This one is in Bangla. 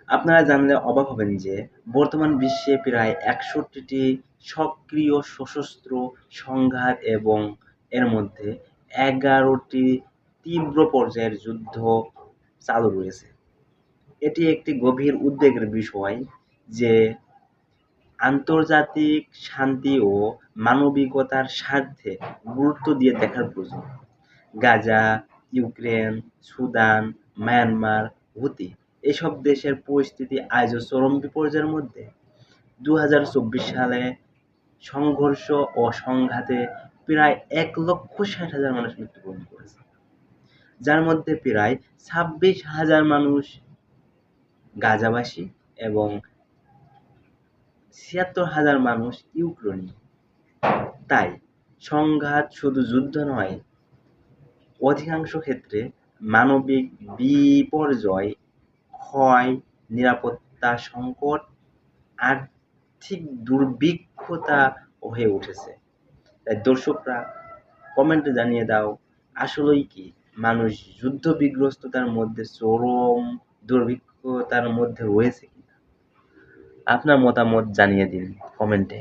আপনারা জানলে অবাক হবেন যে বর্তমান বিশ্বে প্রায় ৬১টি সক্রিয় সশস্ত্র সংঘাত এবং এর মধ্যে ১১টি তীব্র পর্যায়ের যুদ্ধ চালু রয়েছে। এটি একটি গভীর উদ্বেগের বিষয় যে আন্তর্জাতিক শান্তি ও মানবিকতার স্বার্থে গুরুত্ব দিয়ে দেখার প্রয়োজন। গাজা, ইউক্রেন, সুদান, মায়ানমার, হুতি এসব দেশের পরিস্থিতি আজও চরম বিপর্যয়ের মধ্যে। ২০২৪ সালে সংঘর্ষ ও সংঘাতে প্রায় ১,৬০,০০০ মানুষ মৃত্যুবরণ করেছে, যার মধ্যে প্রায় ২৬,০০০ মানুষ গাজাবাসী এবং ৭৬,০০০ মানুষ ইউক্রেনীয়। তাই সংঘাত শুধু যুদ্ধ নয়, অধিকাংশ ক্ষেত্রে মানবিক বিপর্যয়, ক্ষয়, নিরাপত্তা সংকট, আর্থিক দুর্ভিক্ষতা হয়ে উঠেছে। তাই দর্শকরা কমেন্টে জানিয়ে দাও আসলেই কি মানুষ যুদ্ধবিগ্রস্ততার মধ্যে চরম দুর্ভিক্ষতার মধ্যে রয়েছে কিনা। আপনার মতামত জানিয়ে দিন কমেন্টে।